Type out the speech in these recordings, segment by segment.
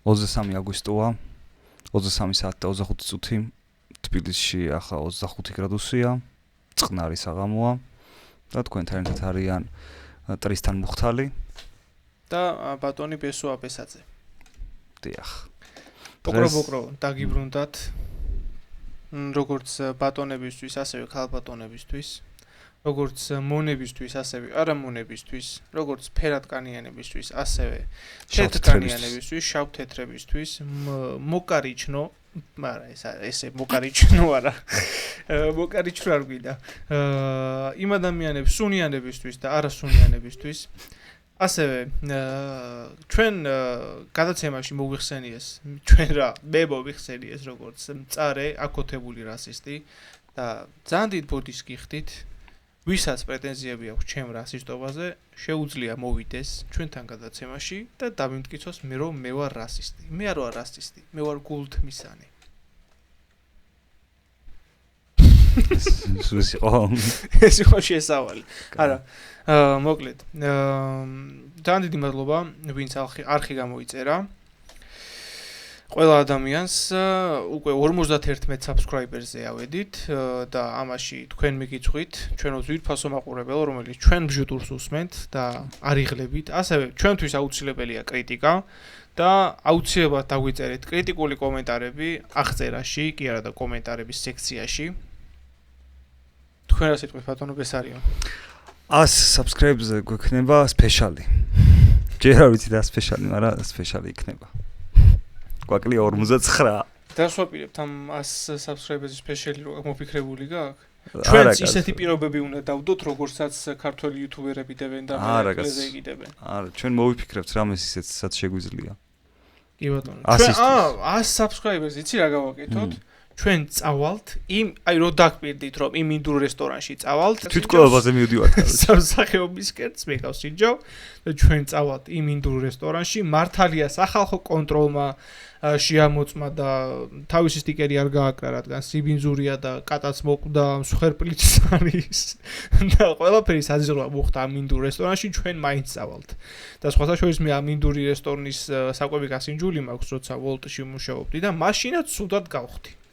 23 აგვისტოა, 23 საათი და 25 წუთი, თბილისში ახლა 25 გრადუსია, წყნარი საღამოა და თქვენთან ერთად არიან ტრისთან მუხთალი და ბატონი ბესო აბესაძე. დიახ. პოკრო დაგიბრუნდათ როგორც ბატონებისთვის, ასევე ქალბატონებისთვის, როგორც მონებისთვის, ასევე არამონებისთვის, როგორც ფერადკანიანებისთვის, ასევე თეთრკანიანებისთვის, შავთეთრებისთვის, მოკარიჩნო, მაგრამ ესე მოკარიჩნო არა. მოკარიჩნო არ გვიდა. იმ ადამიანებს, სუნიანებისთვის და არასუნიანებისთვის, ასევე ჩვენ გადაცემაში მოგვიხსენიეს, ჩვენ რა, მე მოვიხსენიეს როგორც მწარე, აკოთებული რასისტი და ძალიან დიდ ბოდის გიხდით. ვისაც პრეტენზიები აქვს ჩემ რასისტობაზე, შეუძლია მოვიდეს ჩვენთან გადაცემაში და დავიმტკიცოს მე რომ მე ვარ რასისტი. მე არ ვარ რასისტი, მე ვარ გულთმისანი. ეს იყო შესავალი. არა, მოკლედ. ძალიან დიდი მადლობა, ვინც არხი გამოიწერა. ყველა ადამიანს უკვე 51 subscriber-ზე ავედით და ამაში თქვენ მიგიწვით, ჩვენო ძვირფასო მაყურებელო, რომელიც ჩვენ ბჟუტურს უსმენთ და არიღლებით. ასევე ჩვენთვის აუცილებელია კრიტიკა და აუცილებლად დაგვიწერეთ კრიტიკული კომენტარები აღწერაში, კი არა და კომენტარების სექციაში. თქვენ რა სიტყვით ბატონო ბესარიო? 100 subscribe-ზე გვექნება სპეშალი. ჯერ არ ვიცი რა სპეშალი, მაგრამ სპეშალი იქნება. გვაკლია 59. დასვაპირებთ ამ 100 subscribe-ზე სპეშალი რო მოფიქრებული გაქვს? ჩვენც ისეთი პირობები უნდა დავდოთ, როგორცაც ქართველი იუთუბერები დებენ და მერეკლეზე იგიდებენ. არა, ჩვენ მოვიფიქრებთ რამეს ისეთ საც შეგვიძლია. კი ბატონო. ჩვენ 100 subscribe-ზე იცი რა გავაკეთოთ? ჩვენ წავალთ აი რო დაგპირდით რომ იმ ინდურ რესტორანში წავალთ თვითკვლევაზე მივდივართ სამსახიობის კერტს მეკავს სინჯო და ჩვენ წავალთ იმ ინდურ რესტორანში მართალია სახალხო კონტროლმა შეამოწმა და თავისი სტიკერი არ გააკრა რადგან სიბინძურია და კატაც მოკვდა მსხვერპლიც არის და ყველაფერი საძირვა მოხდა ამ ინდურ რესტორანში ჩვენ მაინც წავალთ და სხვათა შორის მე ამ ინდური რესტორნის საკვები გასინჯული მაქვს როცა ვოლტში მუშაობდი და მაშინაც სუდად გავხდი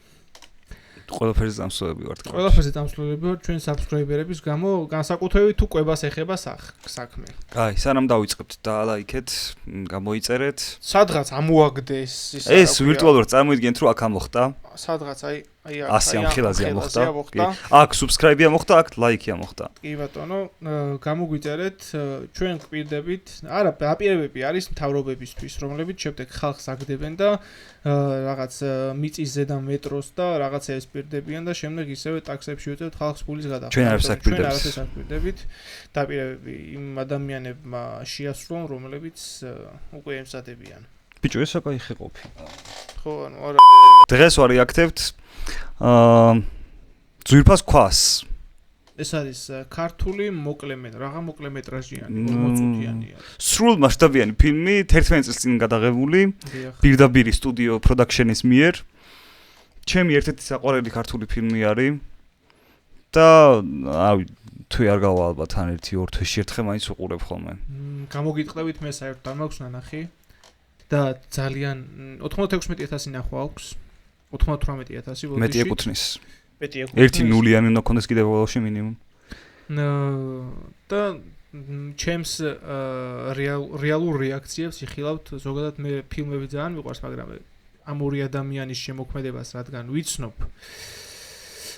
ყველაფერზე დამსვლელები ვართ. ყველაფერზე დამსვლელები ვართ ჩვენ subscriber-ების გამო, განსაკუთრებით თუ კვებას ეხება საქმე. აი, სანამ დავიწყებთ და ლაიქეთ, გამოიწერეთ. სადღაც ამოაგდეს ეს ვირტუალურად წარმოიდგინეთ, რომ აქ ამოხდა. სადღაც აი აქ ამ ხილაზე ამოხდა. აქ subscribe-ია მოხდა, აქ like-ია მოხდა. კი ბატონო, გამოგვიწერეთ, ჩვენ გვპირდებით, არა, აპირებები არის მთავრობებისთვის, რომლებიც შემდეგ ხალხს აგდებენ და რაღაც მიწის ზედა მეტროს და რაღაცებს პირდებიან და შემდეგ ისევე ტაქსებში უწევთ ხალხს ფულის გადახდა. ჩვენ არაფერს არ პირდებით. დაპირებები იმ ადამიანებმა შეასრულონ, რომლებიც უკვე ემსადებიან. ბიჭო, ეს აკაი ხეყოფი. ხო, ანუ არა. დღეს ვარიაქტებთ ძვირფას ქვას. ეს არის ქართული რაღაცა მოკლემეტრაჟიანი 40 წუთიანია. სრულ მასშტაბიანი ფილმი 11 წელს წინ გადაღებული პირდაპირ სტუდიო პროდაქშენის მიერ. ჩემი ერთ-ერთი საყვარელი ქართული ფილმი არის და თუ არ გავა ალბათ ან 1-2 თვეში ერთხელ მაინც უყურებ ხოლმე. გამოგიტყდებით მე საერთოდ არ მაქვს ნანახი და ძალიან 96,000 ნახვა აქვს. 98,000 ვოლტში. მეტი ეკუთვნის. ერთი ნულიანი უნდა კონდეს კიდევ ბოლოში მინიმუმ. და ჩემს რეალურ რეაქციებს იხილავთ ზოგადად მე ფილმები ძალიან მიყვარს, მაგრამ ამ ორი ადამიანის შემოქმედებას რადგან ვიცნობ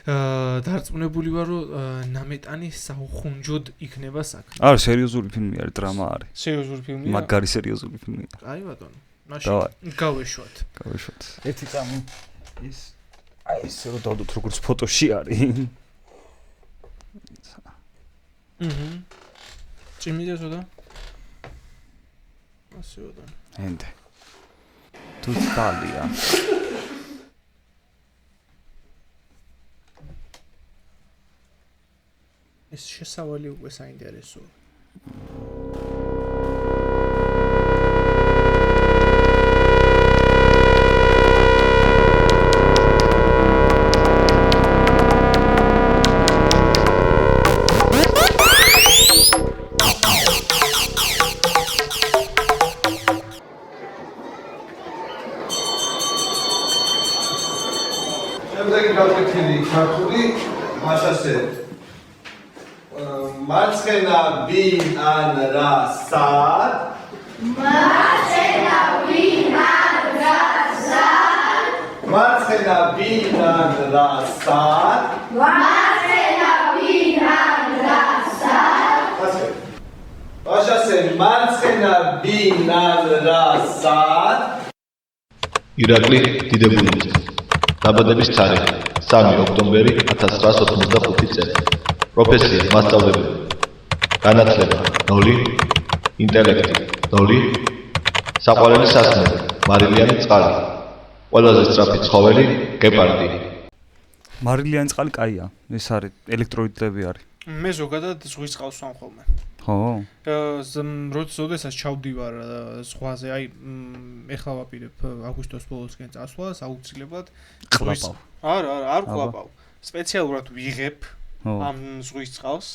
დარწმუნებული ვარ რომ ნამეტანი საუხუნჯოდ იქნება საქმე. არა, სერიოზული ფილმი არის, დრამა არის. სერიოზული ფილმია? მაგარი სერიოზული ფილმია. აი ბატონო. მაშინ გავეშვათ. ერთი წამი ის აი ესე რომ დავდოთ როგორც ფოტოში არის. ჭიმიდა ზოდა? ასე ვარ. ენდე. თუ თალია. ეს შესავალი უკვე საინტერესოა. გავკეთილი ქართული მაშასე მარცხენა ვინ ან რა სად მარცხენა ვინ ან რა სად მარცხენა ვინ ან რა სად მარცხენა ვინ ან რა სად მაშასე მარცხენა ვინ ან რა სად ირაკლი დიდებულიძე დაბადების თარიღი 3 ოქტომბერი 1985 წელი პროფესია მასწავლებელი განათლება 0 ინტელექტი 0 საყვარელი სასმელი მარილიანი წყალი ყველაზე სწრაფი ცხოველი გეპარდი მარილიანი წყალი კაია ეს არის ელექტროიდები არის მე ზოგადად ზღვის წყალს ვამ ხოლმე ხო როდესაც ჩავდივარ ზღვაზე აი ეხლა ვაპირებ აგვისტოს ბოლოსკენ წასვლას აუცილებლად არ ყლაპავ სპეციალურად ვიღებ ამ ზღვის წყალს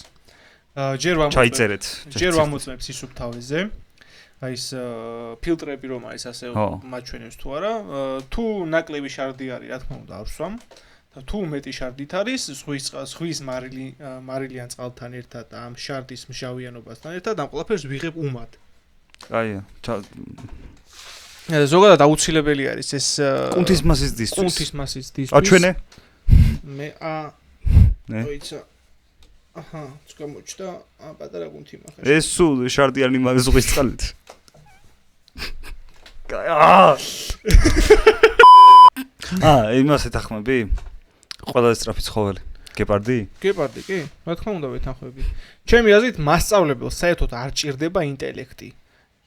ჯერ ვამოწმებ სისუფთავეზე აი ეს ფილტრები რომ არის ასე მაჩვენებს თუ არა თუ ნაკლები შარდი არის რა თქმა უნდა არ ვსვამ და თუ მეტი შარდით არის ზღვის მარილიან წყალთან ერთად ამ შარდის მჟავიანობასთან ერთად ამ ყველაფერს ვიღებ უმად კაია ზოგადად აუცილებელი არის ეს კუნთის მასის დისთვის კუნთის მასის დისთვის აჩვენე მე ოიცა აჰა წამოჩდა პატარა კუნთი მახა ეს სულ შარდიანი ზღვის წყალით იმას ეთახმები ყველაზე სწრაფი ცხოველი გეპარდი კი რა თქმა უნდა ვეთანხმები ჩემი აზრით მასწავლებელს საერთოდ არ ჭირდება ინტელექტი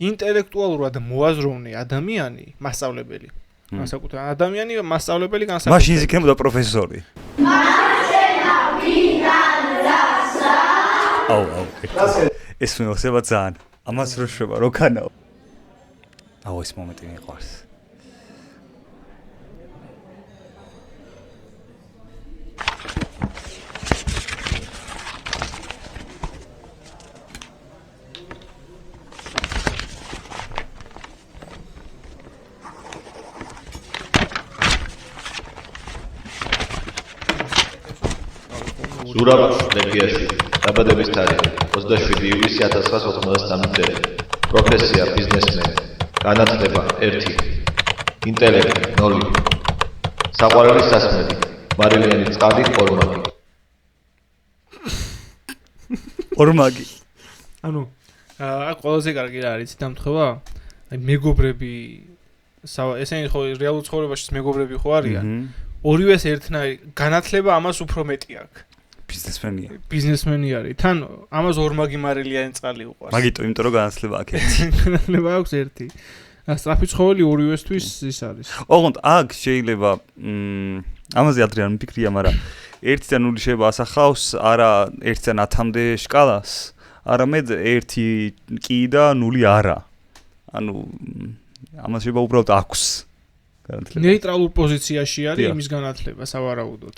ინტელექტუალურად მოაზროვნე ადამიანი მასწავლებელი განსაკუთრებით ადამიანი მასწავლებელი განსაკუთრებით მაშინ იქნებოდა პროფესორი აუ ეს მოხდება ძალიან ამას რო შვება რო ქანაო აუ ეს მომენტი მიყვარს ზურაბ ლეფიაში დაბადების თარიღი 27 ივლისი 1993 წელი პროფესია ბიზნესმენი განათლება 1 ინტელექტი 0 საყვარელი სასმელი მარილიანი წყალი ორმაგი ანუ აქ ყველაზე კარგი რა არის დამთხევა აი მეგობრები ესენი ხო რეალურ ცხოვრებაში მეგობრები ხო არიან ორივეს ერთნაირი განათლება ამას უფრო მეტი აქვს ბიზნესმენი არის თან ამას ორმაგი მარილიანი წყალი უყვარს მაგიტო იმიტომ რომ განათლება აქვს ერთი განათლება აქვს ერთი სწრაფი ცხოველი ორივესთვის ის არის ოღონდ აქ შეიძლება ამაზე ადრე არ მიფიქრია მაგრამ 1-დან 0 შეიძლება ასახავს არა 1-დან 10-მდე შკალას არამედ 1 კი და 0 არა ანუ ამას შეიძლება უბრალოდ აქვს განათლება ნეიტრალურ პოზიციაში არის იმის განათლება სავარაუდოდ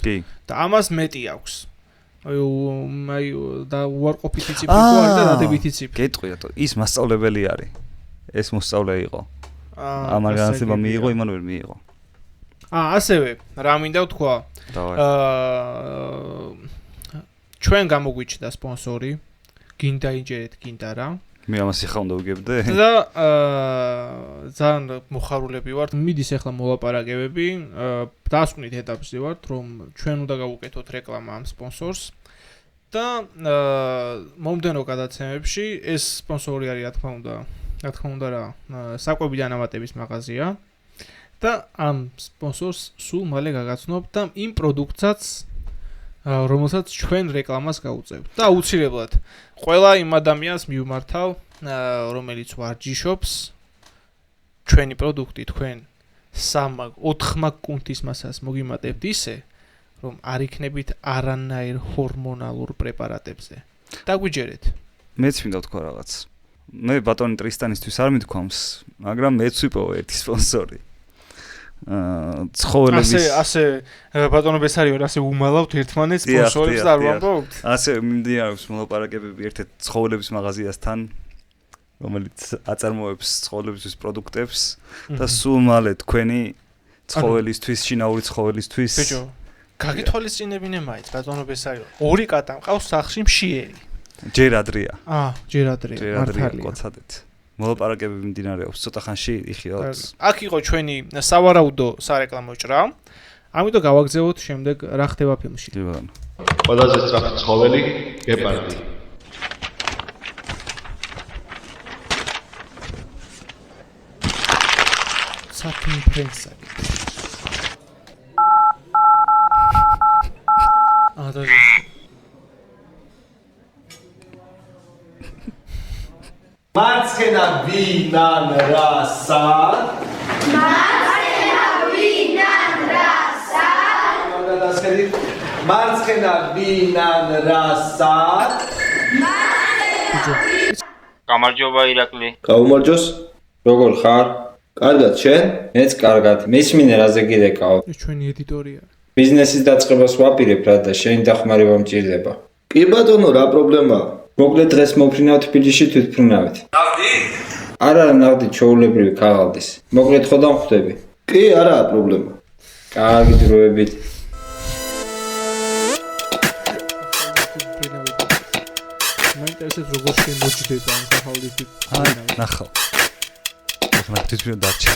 და ამას მეტი აქვს აი და უარყოფითი ციფრი ხო არის და დადებითი ციფრი გეტყვია ის მასწავლებელი არის ეს მოსწავლე იყო ამან განათლება მიიღო იმან ვერ მიიღო ასევე რა მინდა ვთქვა ჩვენ გამოგვიჩნდა სპონსორი გინდა იჯერეთ გინდა რა მე ამას ეხლა უნდა ვიგებდე და ძალიან მოხარულები ვართ მიდის ახლა მოლაპარაკებები დასკვნით ეტაპზე ვართ რომ ჩვენ უნდა გავუკეთოთ რეკლამა ამ სპონსორს და მომდენო გადაცემებში ეს სპონსორი არის რა თქმა უნდა რა საკვები დანამატების მაღაზია და ამ სპონსორს სულ მალე გაგაცნობ და იმ პროდუქტსაც რომელსაც ჩვენ რეკლამას გავუწევთ და აუცილებლად ყველა იმ ადამიანს მივმართავ რომელიც ვარჯიშობს ჩვენი პროდუქტი თქვენ 3-4 მაგ კუნთის მასას მოგიმატებთ ისე რომ არ იქნებით არანაირ ჰორმონალურ პრეპარატებზე დაგვიჯერეთ მეც მინდა ვთქვა რაღაც მე ბატონი ტრისტანისთვის არ მithქვამს მაგრამ მეც ვიპოვე ერთი სპონსორი ცხოველების ასე ბატონო ბესარიო ასე უმალავთ ერთმანეთს სპონსორებს და არ ვამბობთ ასე მიმდინარეობს მოლაპარაკებები ერთ-ერთ ცხოველების მაღაზიასთან რომელიც აწარმოებს ცხოველებისთვის პროდუქტებს და სულ მალე თქვენი ცხოველისთვის შინაური ცხოველისთვის გაგითვალისწინებინე მაინც ბატონო ბესაიო. ორი კატა მყავს სახლში მშიერი. ჯერ ადრია. ჯერ ადრე. მართალია. კოცადეთ. მოლაპარაკებები მიმდინარეობს ცოტა ხანში იხიოთ. აქ იყო ჩვენი სავარაუდო სარეკლამო ჭრა. ამიტომ გავაგზავნოთ შემდეგ რა ხდება ფილმში. კი ბატონო. ყველაზე სწრაფი ცხოველი გეპარდი. საფინ ფრენსაკი. დაჟე. მარცხენა ვინან რასად? მარცხენა ვინან რასად? გამარჯობა ირაკლი. გაუმარჯოს. როგორ ხარ? კარგად, შენ? მეც კარგად. მისმინე რაზე გირეკავ. ეს ჩვენი ედიტორია. ბიზნესის დაწყებას ვაპირებ რა და შენი დახმარება მჭირდება. კი ბატონო, რა პრობლემაა? მოკლედ დღეს მოფრინავ თბილისში თვითმფრინავით. ნაღდი? არა, ნაღდი ჩაულებრივი ქაღალდის. მოკლედ ხო დამხვდები? კი, არაა პრობლემა. კარგი დროებით. მაინტერესებს როგორ შემოჯდება ამ ქაღალდით. ნახავ. ახლა თვითონ დარჩა.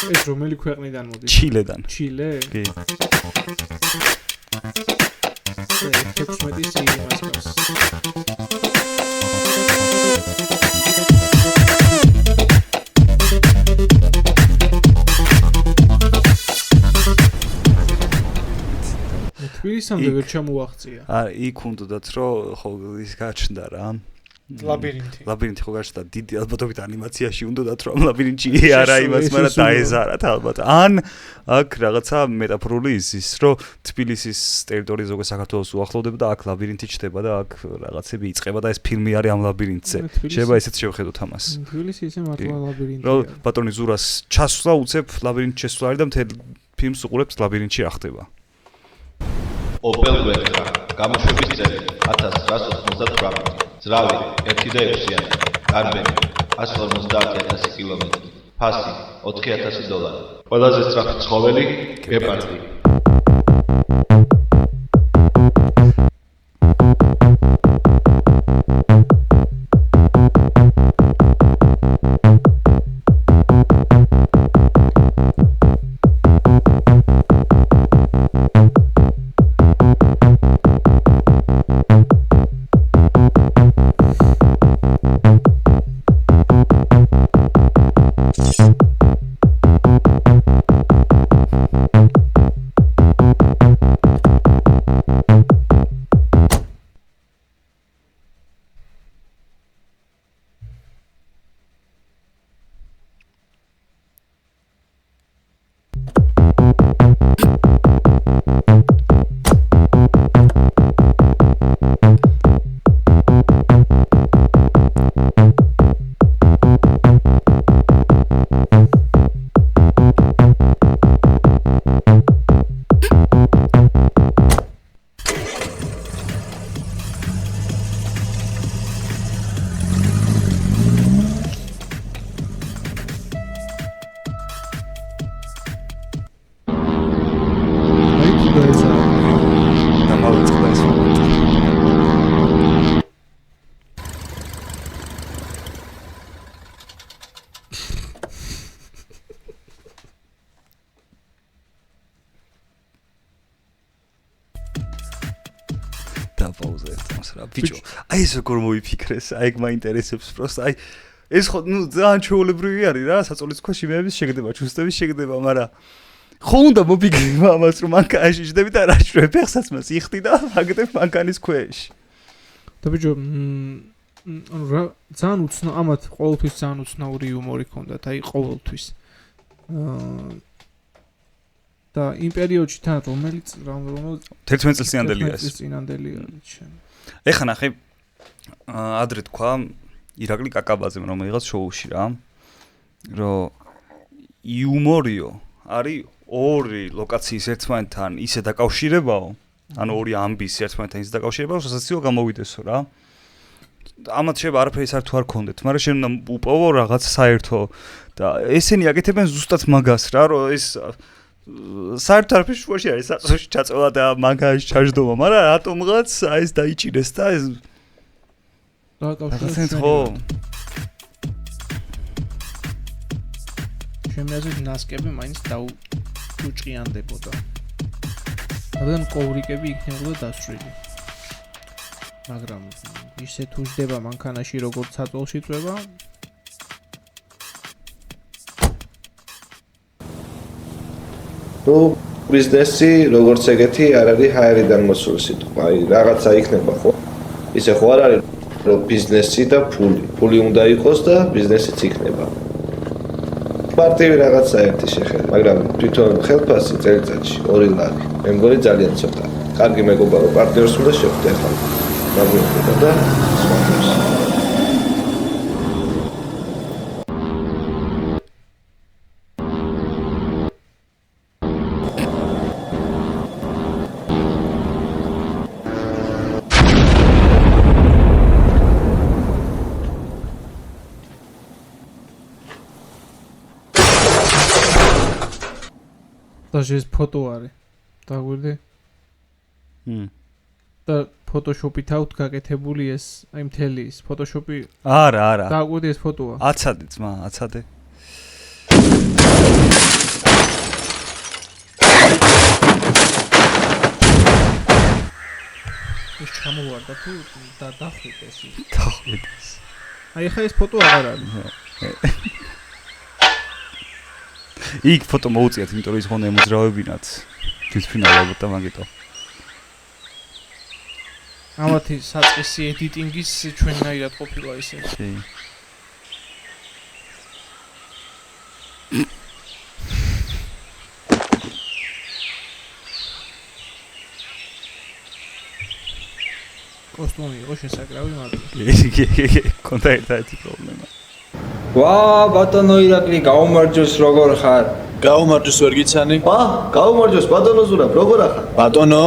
ეს რომელი ქვეყნიდან მოდის? ჩილედან. ჩილე? კი. 16 სიმას გავს. თბილისამდე ვერ ჩამოაღწია. არა, იქ უნდათ რომ ხო ის გაჩნდა რა. ლაბირინთი ხო გაჩნდა დიდი ალბათობით ანიმაციაში უნდათ რომ ლაბირინთში არა იმას, მაგრამ დაეზარათ ალბათ. ან აქ რაღაცა მეტაფორული ის რომ თბილისის ტერიტორიაზე ზოგადად საქართველოს უახლოვდება და აქ ლაბირინთი ჩდება და აქ რაღაცები იწყება და ეს ფილმი არის ამ ლაბირინთზე. შეიძლება ესეც შევხედოთ ამას. თბილისი ისე მართლა ლაბირინთია. რომ ბატონი ზურას ჩასვლა უცებ ლაბირინთში შესვლა არის და მთელ ფილმს უყურებს ლაბირინთში რა ხდება. Opel Vectra, გამოშვების წელი 1998. ძრავი 1.6-იანი, კარბენი 150.000 კილომეტრი, ფასი $4,000. ყველაზე სწრაფი ცხოველი გეპარდი. ბიჭო, აი ეს როგორ მოიფიქრეს, აი ეგ მაინტერესებს პროსტა, აი ეს ხო ნუ ძალიან ჩვეულებრივი არის რა, საწოლის ქვეშ იმების შეგდება, ჩუსტების შეგდება, მაგრამ ხო უნდა მოფიქრება ამას, რომ მანქანაში შედები და რა შვებ ფეხსაც მას იხდი და აგდებ მანქანის ქვეშ. და ბიჭო, ანუ რა ძალიან უცნაური, ამათ ყოველთვის ძალიან უცნაური იუმორი ქონდათ, აი ყოველთვის. და იმ პერიოდში თან რომელიც 11 წელიწადელია ეს. წინანდელია ჩემ. ეხლა ნახე ადრე თქვა ირაკლი კაკაბაძემ რომ იღაც შოუში რა. რომ იუმორიო არის ორი ლოკაციის ერთმანეთთან ისე დაკავშირებაო, ანუ ორი ამბის ერთმანეთთან ისე დაკავშირებაო, რასაც გამოვიდესო რა. ამათ შეიძლება არაფერი საერთო არ გქონდეთ, მაგრამ შენ უნდა უპოვო რაღაც საერთო და ესენი აკეთებენ ზუსტად მაგას რა, რომ ეს საერთო არაფერი შუაში არის, საწოლში ჩაწოლა და მაგაში ჩაждდომა, მაგრამ რატომღაც ეს დაიჭირეს და ეს დაკავშირეთ ხო ჩემი აზრით ნასკები მაინც დაუჭყიანდებოდა. რადგან კოვრიკები იქნებოდა დასწრილი. მაგრამ ისე თუ ჯდება მანქანაში როგორც საწოლში წვება, ნუ ბიზნესი როგორც ეგეთი არ არის ჰაერიდან მოსული სიტყვა. აი რაღაცა იქნება ხო? ისე ხო არ არის რომ ბიზნესი და ფული. ფული უნდა იყოს და ბიზნესიც იქნება. პარტივი რაღაცა ერთი შეხედა, მაგრამ თვითონ ხელფასი წელიწადში 2 ლარი. მე მგონი ძალიან ცოტა. კარგი მეგობარო პარტნიორს უნდა შეხვდე ახლა. მაგიოდება და სხვა. და ეს ფოტო არის. დაგვირდი? და ფოტოშოპით აუთ გაკეთებული ეს აი მთელი ის ფოტოშოპი არა დაგვირდი ეს ფოტოა. აცადე ძმა, აცადე. ის ჩამოვარდა თუ დახვიდეს ის. დახვიდეს. აი ხა ეს ფოტო აღარ არის. იქ ფოტო მოუწიათ, იმიტომ რომ ის ხონდა ემოძრავებინათ. თვითფრინავებოდ და მაგიტო. ამათი საწყისი ედიტინგის ჩვენნაირად ყოფილა ისე. კოსტუმი იყო შესაკრავი მაგრამ კონდა ერთაერთი პრობლემა. ვა, ბატონო ირაკლი, გაუმარჯოს როგორ ხარ? გაუმარჯოს ვერ გიცანი? ვა, გაუმარჯოს ბატონო ზურაბ, როგორ ახარ? ბატონო?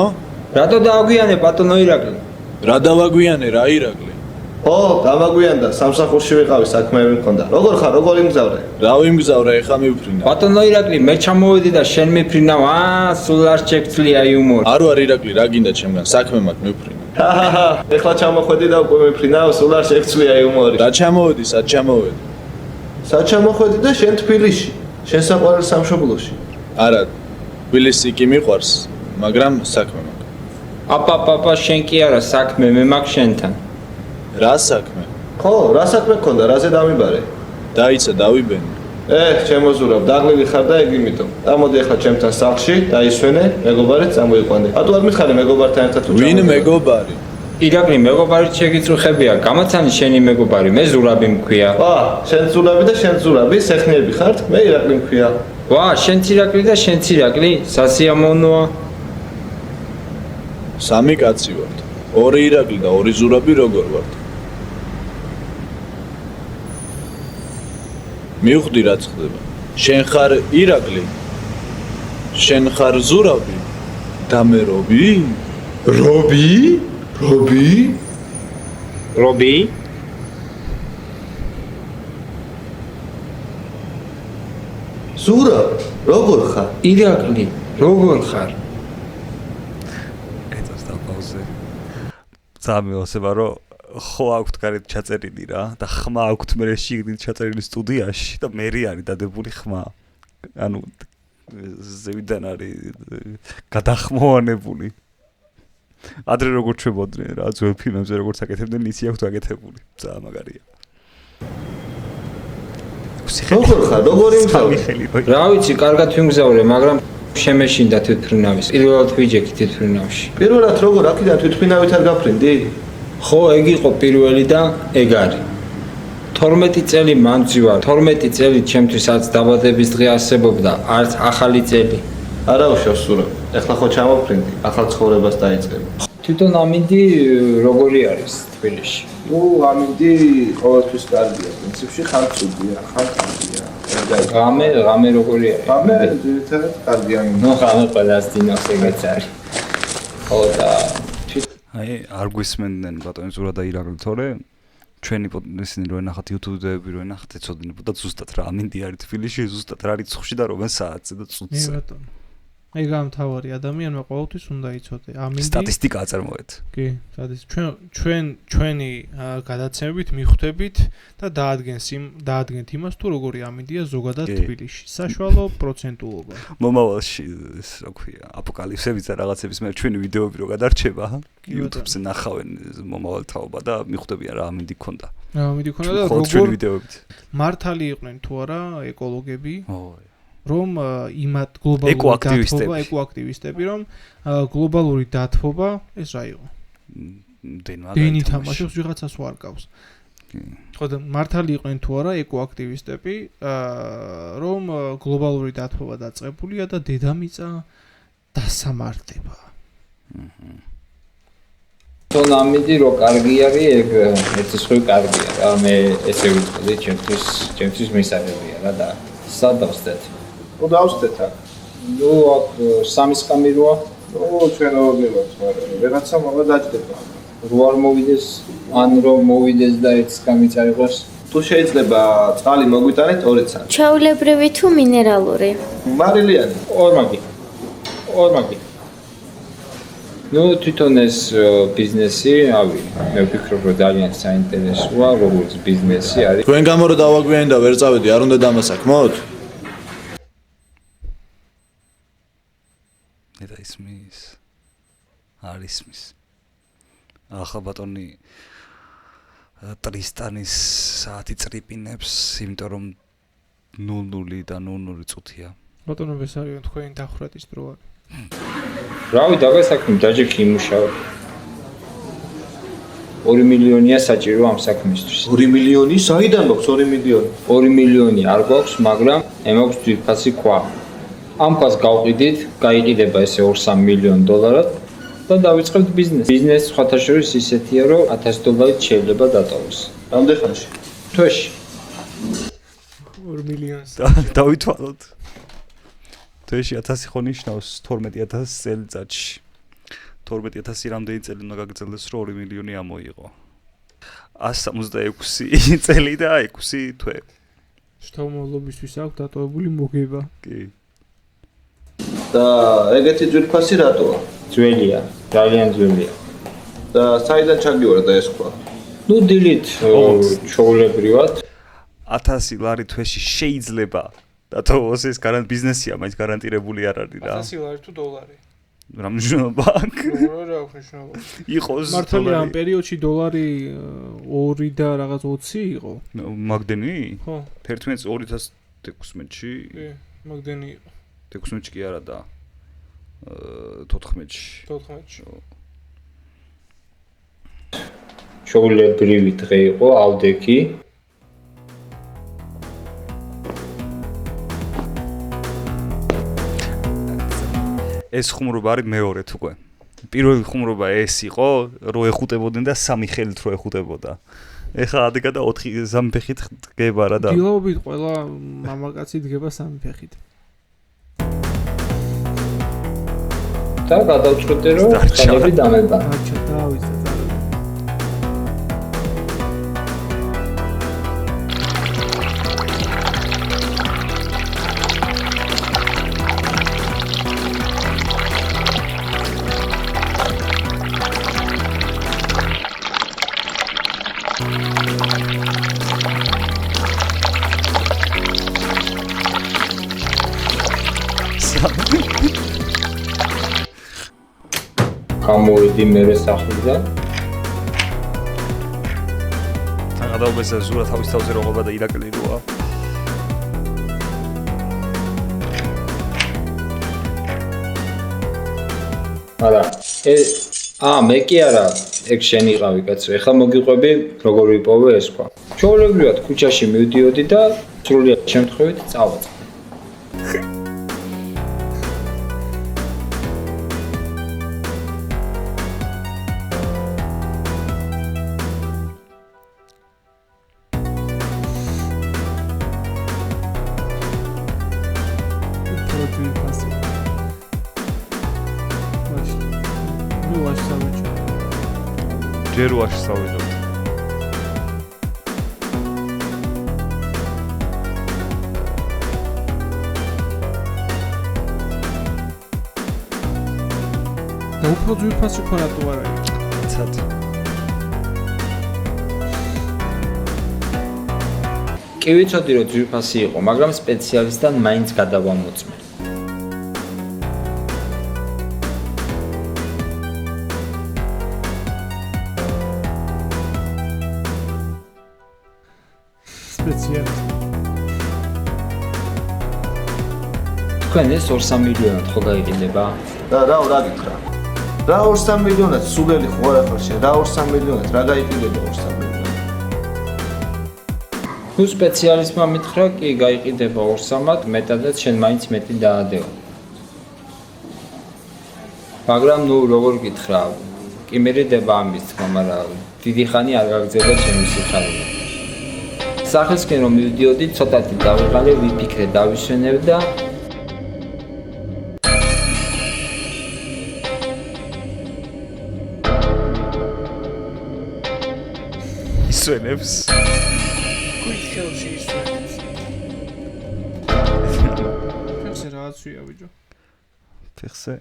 რატო დააგვიანე ბატონო ირაკლი? რა დავაგვიანე რა ირაკლი? ო, დამაგვიანდა, სამსახურში ვიყავი, საქმეები მქონდა. როგორ ხარ, როგორ იმგზავრე? რა ვიმგზავრე, ეხლა მივფრინა. ბატონო ირაკლი, მე ჩამოვედი და შენ მიფრინავ, სულ არ შეგწლია იუმორი. არ ვარ ირაკლი, რა გინდა ჩემგან? საქმე მაქვს მივფრინა. ეხლა ჩამოხვედი და უკვე მიფრინავ, სულ არ შეგწლია იუმორი. რა ჩამოვედი, სად ჩამოვედი? სად ჩამოხვედი და შენ თბილისში, შენ საყვარელ სამშობლოში. არა, თბილისი კი მიყვარს, მაგრამ საქმე მაქვს. აპა, შენ კი არა საქმე, მე მაქვს შენთან. რა საქმე? ხო, რა საქმე გქონდა, რაზე დამიბარე? დაიცა, დავიბენი. ჩემო ზურაბ, დაღლილი ხარ და ეგ იმიტომ. ამოდი ახლა ჩემთან სახლში, დაისვენე, მეგობარიც წამოიყვანე. ატო არ მითხარი მეგობართან ერთად თუ ვინ მეგობარი? ირაკლი, მეგობარიც შეგიწუხებია, გამოცანი შენი მეგობარი, მე ზურაბი მქვია. ვა, შენ ზურაბი და შენ ზურაბი, სეხნიები ხართ? მე ირაკლი მქვია. ვა, შენც ირაკლი და შენც ირაკლი, სასიამოვნოა. სამი კაცი ვართ. 2 ირაკლი და 2 ზურაბი როგორ ვართ? მივხვდი რაც ხდება. შენ ხარ ირაკლი? შენ ხარ ზურაბი? და მე რობი? რობი? რობი? ზურაბ, როგორ ხარ? ირაკლი, როგორ ხარ? ეცას და პაუზე. სამეოსება რომ ხო აქვთ გარეთ ჩაწერილი რა და ხმა აქვთ მე შიგნით ჩაწერილი სტუდიაში და მერი არის დადებული ხმა. ანუ ზევიდან არის გადახმოვანებული. ადრე როგორ ჩვებოდნენ რა ძველ ფილმებზე როგორც აკეთებდნენ ისი აქვთ აკეთებული. ძა მაგარია. როგორ ხარ? როგორ იმგზავრე? რა ვიცი, კარგად ვიმგზავრე, მაგრამ შემეშინდა თვითფრინავის. პირველად ვიჯექი თვითფრინავში. პირველად როგორ აქედან თვითფრინავით არ გაფრინდი? ხო, ეგ იყო პირველი და ეგ არის. 12 წელი მანძი ვარ. 12 წელი ჩემთვის არც დაბადების დღე ასებობდა, არც ახალი წელი. არა უშავს სურა. ეხლა ხო ჩამოფრინდი, ახალ ცხოვრებას დაიწყებ. თვითონ ამინდი როგორი არის თბილისში? ნუ ამინდი ყოველთვის კარგია, პრინციპში ხარ ცუდია, ხარ კარგია. ღამე როგორი არის? ღამე ძირითადად კარგია. ნუ ღამე ყველას დინავს ეგეც არის. ხო და აი არ გვისმენდნენ ბატონი ზურა და ირაკლი თორე ჩვენი ისინი რო ენახათ YouTube-ები რო ენახათ ეცოდინებოდა ზუსტად რა ამინდი არის თბილისში ზუსტად რა რიცხვში და რომელ საათზე და წუთზე. ბატონო. ეგ ამთავარი ადამიანმა ყოველთვის უნდა იცოდე. ამინდი სტატისტიკა აწარმოეთ. კი, სადაც ჩვენი გადაცემებით მიხვდებით და დაადგენთ იმას თუ როგორი ამინდია ზოგადად თბილისში. საშუალო პროცენტულობა. მომავალში რა ქვია, აპოკალიფსების და რაღაცების მე ჩვენი ვიდეოები რო გადარჩება, YouTube-ზე ნახავენ მომავალ თაობა და მიხვდებიან რა ამინდი ქონდა. ამინდი ქონდა და როგორ მართალი იყვნენ თუ არა ეკოლოგები. რომ იმათ გლობალური დათბობა, ეკოაქტივისტები, რომ გლობალური დათბობა ეს რა იყო? დენი თამაშობს ვიღაცას ვარკავს. ხო და მართალი იყვნენ თუ არა ეკოაქტივისტები, რომ გლობალური დათბობა დაწყებულია და დედამიწა დასამართება. თონ ამინდი რო კარგი არის, ეგ ერთის ხო კარგია რა, მე ესე ვიტყოდი, ჩემთვის მისაღებია რა და სადავსდეთ. ნუ დავსდეთ აქ. ნუ აქ სამის კამეროა. ნუ ჩვენ ავიღოთ, მაგრამ ვიღაცა მოვა დაჭდება. რო არ მოვიდეს, ან რო მოვიდეს და ეს გამიწაიღოს. თუ შეიძლება წყალი მოგვიტანეთ 2 წელი. ჩაულებრივი თუ მინერალური? მარილიანი. ორმაგი. ნუ თვითონ ეს ბიზნესი, მე ვფიქრობ, რომ ძალიან საინტერესოა, როგორც ბიზნესი არის. თქვენ გამო რომ დავაგვიანე და ვერ წავედი, არ უნდა დამასაქმოთ? და ისმის არ ისმის ახლა ბატონი ტრისტანის საათი წრიპინებს იმიტომ რომ 00 და 00 წუთია ბატონო ბესარიო თქვენი დახვრეტის დრო არის რავი დაგასაქმე ჯაჯექი იმუშავა 2 მილიონია საჭირო ამ საქმისთვის 2 მილიონი საიდან გვაქვს 2 მილიონი 2 მილიონი არ გვაქვს მაგრამ ემაქვს ძვირფასი ქვა ამ ქვას გავყიდით, გაიყიდება ესე 2-3 მილიონ დოლარად და დავიწყებთ ბიზნესს. ბიზნესი სხვათა შორის ისეთია, რომ $1000 შეიძლება დატოვოს. რამდენ ხანში? თვეში. 2 მილიონს. დავითვალოთ. თვეში 1000 ხო ნიშნავს 12000 წელიწადში. 12000 რამდენი წელი უნდა გაგრძელდეს, რომ 2 მილიონი ამოიღო? 176 წელი და 6 თვე. შთამომავლობისთვის აქვს დატოვებული მოგება. კი. და ეგეთი ძვირფასი რატოა? ძველია, ძალიან ძველია. და საიდან ჩაგივარა და ეს ქვა? ნუ დილით ჩაულებრივად $1000 თვეში შეიძლება დატოვოს ეს ბიზნესია, მაინც გარანტირებული არ არის რა. $1000 თუ $? რა მნიშვნელობა აქვს? რა აქვს მნიშვნელობა? იყოს მართალია ამ პერიოდში $2 2 და რაღაც 20 იყო? მაგდენი? ხო. 2016-ში? კი, მაგდენი იყო. 16-ში კი არა და 14-ში. 14-ში. ჩაულებრივი დღე იყო ალდექი. ეს ხუმრობა არის მეორედ უკვე. პირველი ხუმრობა ეს იყო, რო ეხუტებოდნენ და 3 ხელით რო ეხუტებოდა. ეხლა ადგა და 3 ფეხით დგება რა და. დილობით ყველა მამაკაცი დგება 3 ფეხით. და გადავწყვეტე რომ ხალები დამება. აჩა დავიწყე. გამოვიდი მერე სახლიდან. გადავბესა ზურა თავის თავზე როღობა და ირაკლი როა. არა, მე კი არა, ეგ შენი ყავი კაცო. ეხლა მოგიყვები როგორ ვიპოვე ეს ქვა. ჩაოლებრივად ქუჩაში მივდიოდი და სრულიად შემთხვევით წავაწყე. ჯერ ვაშ სავიდოთ. და უფრო ძვირფასი ხო რატო არა? ცად. კი ვიცოდი რომ ძვირფასი იყო, მაგრამ სპეციალისტთან მაინც გადავამოწმე. სპეციალისტ. თქვენ ეს 2-3 მილიონად ხო გაიყიდება? რა გითხრა? რა 2-3 მილიონად სულელი ხო არ ახარ შენ? რა 2-3 მილიონად რა გაიყიდება 2-3 მილიონად? ნუ სპეციალისტმა მითხრა, კი გაიყიდება 2-3-ად, მეტადაც შენ მაინც მეტი დაადეო. მაგრამ ნუ როგორ გითხრა? კი მერიდება ამის თქმა, მაგრამ დიდი ხანი არ გაგრძელდა ჩემი სიხარული. სახესკენ რომ მივდიოდი, ცოტათი დავიღალე, ვიფიქრე, დავისვენებ და ისვენებს. Quick ხელში ისვენებს. ფეხზე რაღაც ვია ბიჭო. ფეხზე.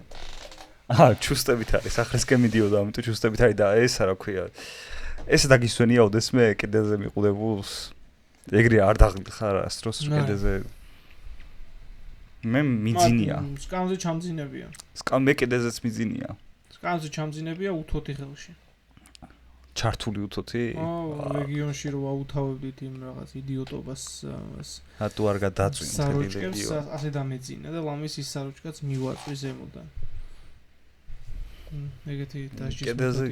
ჩუსტებით არის, ახლა მიდიოდა, ამიტომ ჩუსტებით არის და ესა რა ქვია. ესე დაგისვენია ოდესმე კიდეზე მიყუდებულს. ეგრე არ დაღხარ ასროს კიდეზე. მე მიძინია. სკამზე ჩამძინებია. მე კიდეზეც მიძინია. სკამზე ჩამძინებია უთოთი ხელში. ჩართული უთოთი? რეგიონში რო აუთავებდით იმ რაღაც იდიოტობას რატო არ გადაწვინეთ საროჭკებს ასე დამეძინა და ლამის ის საროჭკაც მივაწვი ზემოდან. ეგეთი დასჯის კიდეზე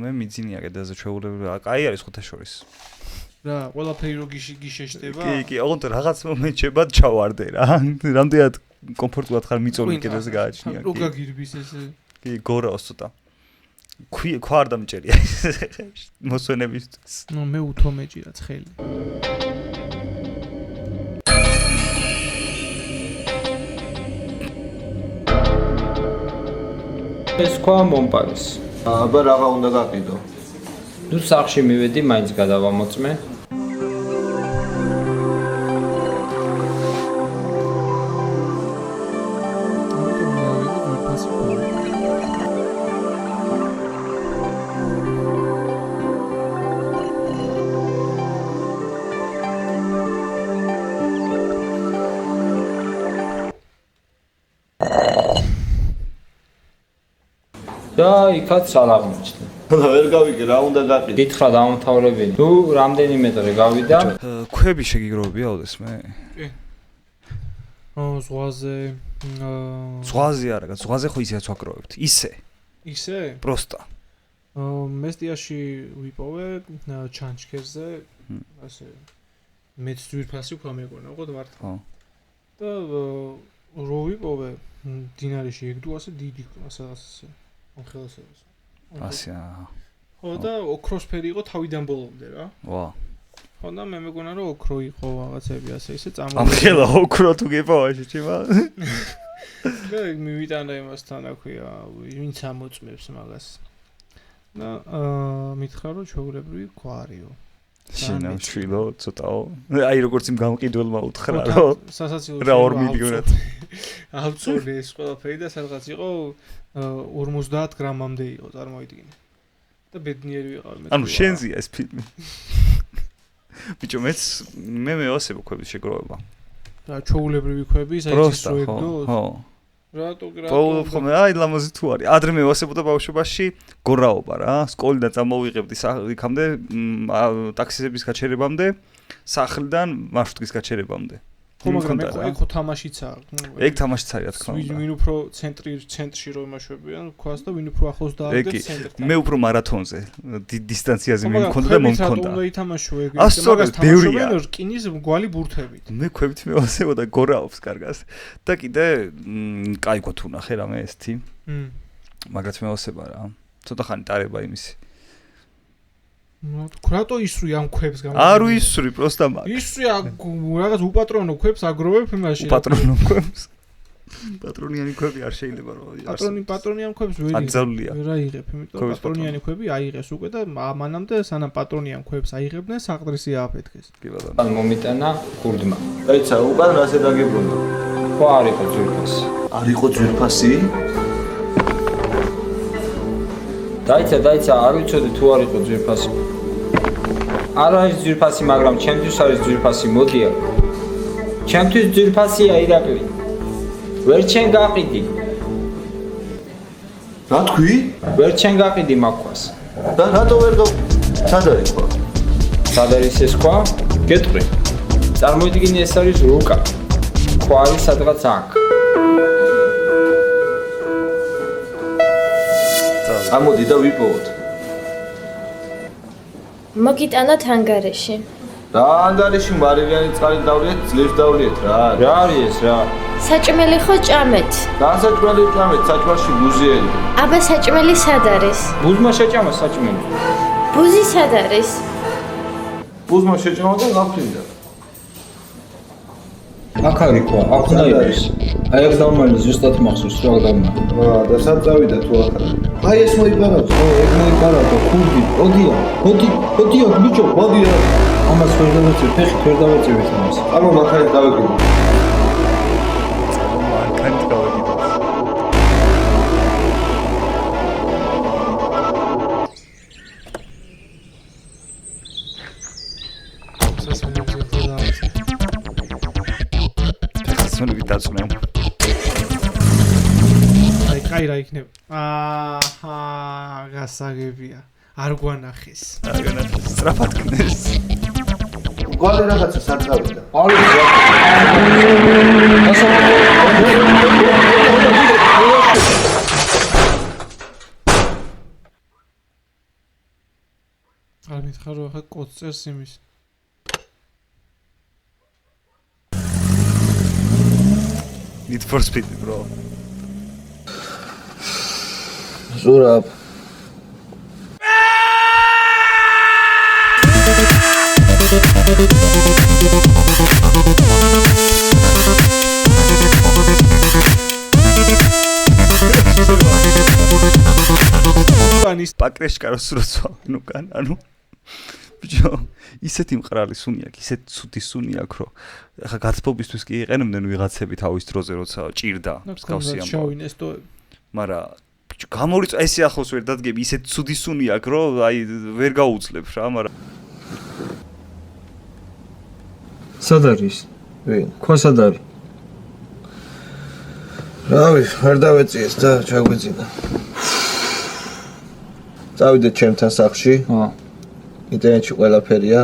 მე მიძინია კიდეზე ჩვეულებრივ კაი არის ხუთაშორის. რა ყველაფერი რო გიშეშდება? კი, ოღონდ რაღაც მომენტში ბად ჩავარდე რა. რამდენად კომფორტულად ხარ მიწოლი კიდეზე გააჩნია. რო გაგირბის ესე. კი, გორაოს ცოტა. ქვა არ დამჭერია მოსვენებისთვის. ნუ მე უთო მეჭირა ცხელი. ეს ქვა მომპარის. აბა რაღა უნდა გაყიდო? ნუ სახში მივედი, მაინც გადავამოწმე. და იქაც ალაღმოჩნდა. ვერ გავიგე რა უნდა გაყიდო. გითხრა დამთავრებინი. ნუ რამდენიმე დღე გავიდა. ქვები შეგიგროვებია ოდესმე? კი. ზღვაზე ზღვაზე არა, ზღვაზე ხო ისეაც ვაკროვებთ. ისე. ისე? პროსტა. მესტიაში ვიპოვე ჩანჩქერზე, ასე მეც ძვირფასი უფრო მეგონა, ხო მართლა. ხო. და რო ვიპოვე დინარიში ეგდუ ასე დიდი ასე ხელოსებას. ასე აა. ხო და ოქროსფერი იყო თავიდან ბოლომდე რა. ვა. ხო და მე მეგონა რომ ოქრო იყო რაღაცები ასე ისე წამოვიდა. ამხელა ოქრო თუ გეპოვაში ჩიმა. მე მივიტანა იმასთან აქვია, ვინც ამოწმებს მაგას. და მითხრა რომ ჩვეულებრივი გვარიო. შინა შვილო ცოტაო. აი როგორც იმ გამყიდველმა უთხრა რომ სასაცილო რა 2 მილიონად. ავწორე ეს ყველაფერი და სადღაც იყო 50 გრამამდე იყო წარმოიდგინე. და ბედნიერი ვიყავ მე. ანუ შენზია ეს ფილმი. ბიჭო მე მეოსებ ქვების შეგროვება. და ჩვეულებრივი ქვები საერთოდ ეგდო. ხო. რატო ხოლმე აი ლამაზი თუ არის. ადრე მევასებოდა ბავშვობაში გორაობა რა. სკოლიდან წამოვიღებდი იქამდე ტაქსისების გაჩერებამდე, სახლიდან მარშრუტის გაჩერებამდე. ხო მაგრამ ეგ ხო თამაშიცაა. ეგ თამაშიც არის რა თქმა უნდა. ვინ უფრო ცენტრში რომ იმაშვებიან, ქვას და ვინ უფრო ახლოს დააგდებს ცენტრთან. მე უფრო მარათონზე დისტანციაზე მიმქონდა და მომქონდა. უნდა ითამაშო ეგ. ასწორებს ბევრია. რკინის მგვალი ბურთებით. მე ქვევით მევასებოდა გორაობს კარგას. და კიდე კაი გვა თუ ნახე რამე ესეთი. მაგაც მევასება რა. ცოტა ხანი ტარება იმისი. რატო ისვრი ამ ქვებს გამო? არ ვისვრი, პროსტა მაგ. ისვრი რაღაც უპატრონო ქვებს აგროვებ იმაში. უპატრონო ქვებს. პატრონიანი ქვები არ შეიძლება რომ პატრონიან ქვებს ვერ აკრძალულია. ვერ აიღებ, იმიტომ რომ პატრონიანი ქვები აიღეს უკვე და მანამდე სანამ პატრონიან ქვებს აიღებდნენ, საყდრისი ააფეთქეს. კი ბატონო. ან მომიტანა ქურდმა. აიცა, უკან რაზე დაგებრუნდა? ხო არ იყო ძვირფასი. არ იყო ძვირფასი? დაიცა, არ ვიცოდი თუ არ იყო ძვირფასი. არ არის ძვირფასი, მაგრამ ჩემთვის არის ძვირფასი, მოდია. ჩემთვის ძვირფასია ირაკლი. ვერ ჩენ გაყიდი. რა თქვი? ვერ ჩენ გაყიდი მაქვას. და რატო ვერ სად არის ხო? სად არის ეს ქვა? გეტყვი. წარმოიდგინე ეს არის რუკა. ქვა არის სადღაც აქ. ამოდი და ვიპოვოთ. მოგიტანოთ ანგარიში. რა ანგარიში მარილიანი წყალი დავლიეთ, ძლივს დავლიეთ რა. რა არის ეს რა? საჭმელი ხო ჭამეთ? რა საჭმელი ჭამეთ, საჭმელში ბუზიელი. აბა საჭმელი სად არის? ბუზმა შეჭამა საჭმელი. ბუზი სად არის? ბუზმა შეჭამა და გაფრინდა. აქ არის ქვა, აქ უნდა იყოს. აი აქ დამალი ზუსტად მახსოვს რა დამალი. და სად წავიდა თუ აქ არის? აი ეს მოიპარავ. ეგ მოიპარავ, ხურდი. ოდია, ბიჭო, მოდია. ამას ვერ დავეწევ, ფეხით ვერ დავეწევით ამას. ამო მანქანით დავეკიდე. მანქანით გავაკიდე. სასმელები დაწუნე. აი რა იქნება. აჰა, გასაგებია. არ გვანახეს. სწრაფად გნეს. გვარი რაღაცა სად წავიდა? არ მითხარ რომ ახლა კოდს წერს იმის. Need for Speed, bro. ზურაბ. პაკრეშკაროს როცვა, ანუ ბიჭო, ისეთი მყრალი სუნი აქვს, ისეთ ცუდი სუნი აქვს, რომ ახლა გაცბობისთვის კი იყენებდნენ ვიღაცები თავის დროზე, როცა ჭირდა მსგავსი ამბავი. შავინ ესტოები. მაგრამ ბიჭო, გამორიწყა ესე ახლოს ვერ დადგები, ისეთ ცუდი სუნი აქვს, რომ აი ვერ გაუძლებ რა, მაგრამ სად არის? ქვა სად არის? რავი, ვერ დავეწიეს და ჩაგვეძინა. წავიდეთ ჩემთან სახლში. ინტერნეტში ყველაფერია.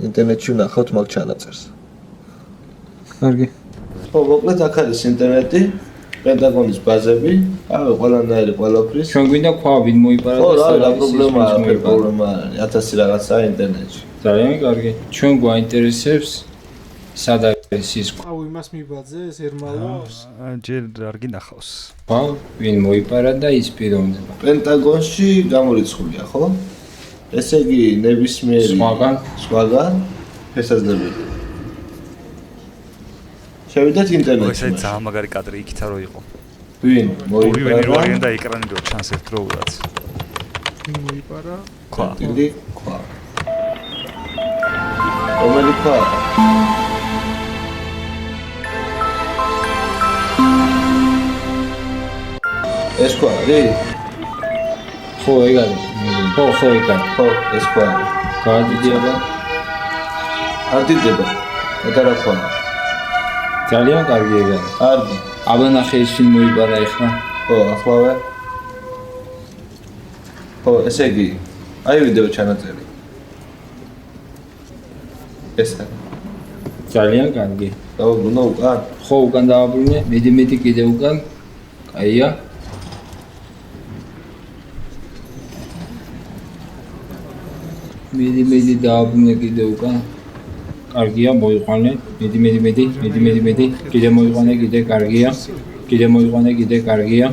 ინტერნეტში ვნახავთ მაგ ჩანაწერს. კარგი. ხო, მოკლედ აქ არის ინტერნეტი, პენტაგონის ბაზები, ავე ყველანაირი ყველაფრის. ჩვენ გვინდა ქვა ვინ მოიპარა და რა პრობლემაა, პრობლემა არის 1000 რაღაცაა ინტერნეტში. ძალიან კარგი. ჩვენ გვაინტერესებს სად არის ის ქვა? აუ იმას მიბაძეს ერმალოს. ჯერ არ გინახავს. ქვა ვინ მოიპარა და ის პიროვნება. პენტაგონში გამორიცხულია, ხო? ესე იგი ნებისმიერი სხვაგან შესაძლებელი. შევიდეთ ინტერნეტში. ეს ძალიან მაგარი კადრი იქითა რო იყო. ვინ ორივე ნირვანი და ეკრანი რო ჩანს ერთდროულად. ვინ მოიპარა? ქვა. დიდი ქვა. რომელი ქვა? ეს ქვა არის? ხო, ეგ არის. ხო, ეგ არის. ხო, ეს ქვა არის. გაადიდება. არ დიდება. პატარა ქვა. ძალიან კარგი ეგ არის. კარგი. აბა ნახე ის ვინ მოიპარა ეხლა. ხო, ახლავე. ხო, ესე იგი, აი ვიდეო ჩანაწერი. ეს არის. ძალიან კარგი. დავუბრუნო უკან? ხო, უკან დავაბრუნე, მეტი კიდე უკან. კაია. მეტი დავაბრუნე კიდე უკან. კარგია, მოიყვანე. მეტი. კიდე მოიყვანე, კიდე კარგია. კიდე მოიყვანე, კიდე კარგია.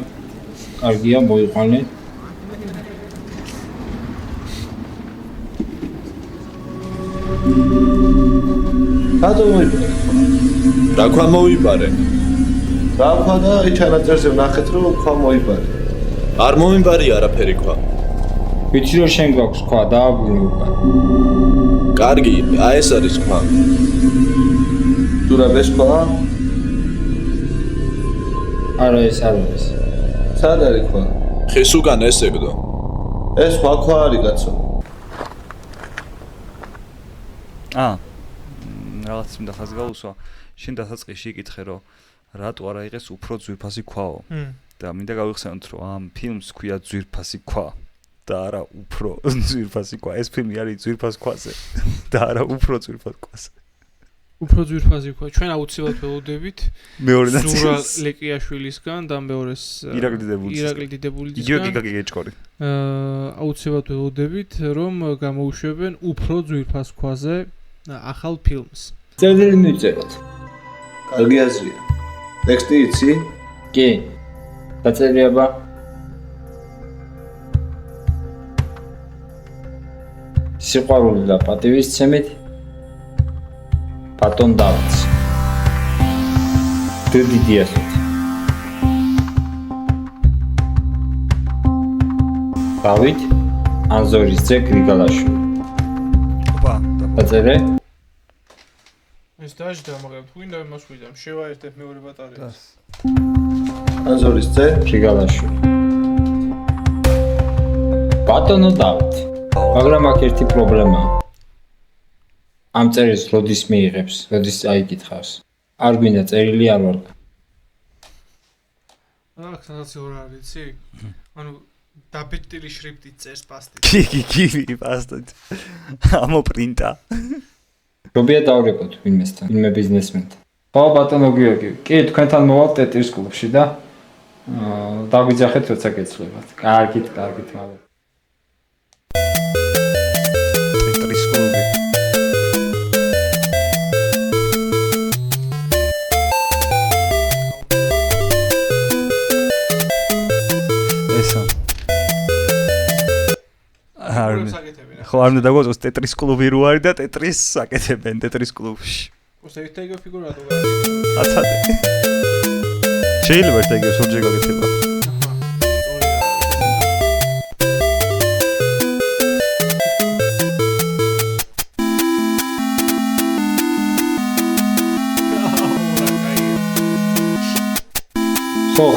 კარგია, მოიყვანე. რატო მოიპარე? რა ქვა მოიპარე? რა ქვა და აი ჩანაწერზე ვნახეთ რომ ქვა მოიპარე. არ მომიმბარი არაფერი ქვა. ვიცი რომ შენ გვაქვს ქვა, დააბრუნე უკან. კარგი, აი ეს არის ქვა. ზურაბ ეს ქვა? არა ეს არ არის. სად არის ქვა? ხეს უკან ესეგდო. ეს სხვა ქვა არის კაცო. რაღაც მინდა ხაზი გაუსვა. შენ დასაწყისში იკითხე რომ რატო არა იღეს უფრო ძვირფასი ქვაო? და მინდა გავიხსენოთ რომ ამ ფილმს ქვია ძვირფასი ქვა და არა უფრო ძვირფასი ქვა. ეს ფილმი არის ძვირფას ქვაზე და არა უფრო ძვირფას ქვაზე. უფრო ძვირფასი ქვა. ჩვენ აუცილებლად ველოდებით მეორე ზურა ლეკიაშვილისგან და მეორეს ირაკლი დიდებულისგან. იგივე გიგა გეჭკორი. აუცილებლად ველოდებით რომ გამოუშვებენ უფრო ძვირფას ქვაზე ახალ ფილმს. წერდილი მიწეროთ. კარგი აზრია. ტექსტი იცი? კი. დაწერიაბა. სიყვარული და პატივისცემით ბატონ დავით. დიდი დიახით. დავით ანზორის ძე გრიგალაშვილი. ოპა, დაწერე? ეს დაჟდა, მაგრამ თუ გინდა იმას ვიდამ, შევაერთებ მეორე ბატარეას. ანზორის ძე გრიგალაშვილი. ბატონო დავით. მაგრამ აქ ერთი პრობლემაა. ამ წერილს როდის მიიღებს, როდის აიკითხავს. არ გვინდა წერილი არ ვარ. აქ სადაც ორ არის, იცი? ანუ დაბეჭდილი შრიფტით წერს პასტით. კი, პასტით. ამოპრინტა. რობია დავრეკოთ ვინმესთან, ვინმე ბიზნესმენთან. ხო, ბატონო გიორგი, კი, თქვენთან მოვალ ტეტრის კლუბში და დაგვიძახეთ როცა გეცვლებათ. კარგით, მალე. ტეტრის კლუბი. ესა. ხო, არ უნდა დაგვაწოს ტეტრის კლუბი რო არის და ტეტრის საკეთებენ ტეტრის კლუბში. უსეითა იგივე ფიგურა თუ აცადე. შეიძლება ერთ იგივე სორჯე გაკეთება.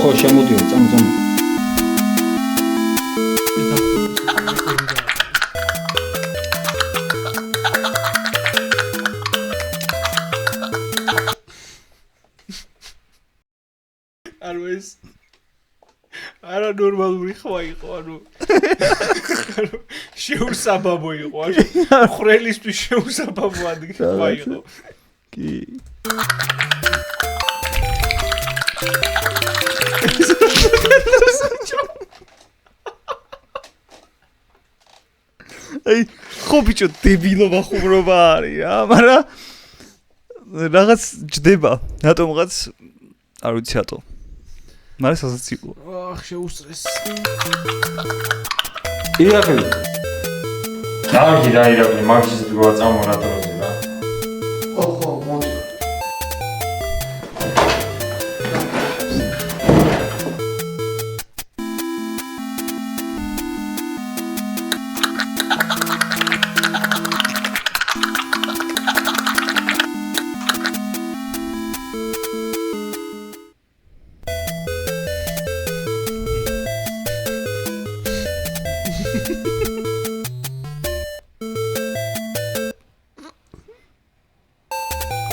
ხო, შემოდიო, წამწამ. არა ნორმალური ხმა იყო, ანუ შეუსაბამო იყო, ხრელისთვის შეუსაბამო ადგილი ხმა იყო. კი. აი, ხო ბიჭო, დებილობა ხუმრობა არის რა, მაგრამ რაღაც ჯდება, რატომღაც არ ვიცი რატო. მაგრამ სასაცილოა. შეუსწრეს. ირაკლი. დავიჯი რა ირაკლი, მაგის გვა წამორატოზე რა. ხო, მოდი.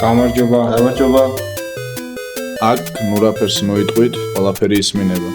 გამარჯობა. აქ ნურაფერს მოიტყვით, ყველაფერი ისმინება.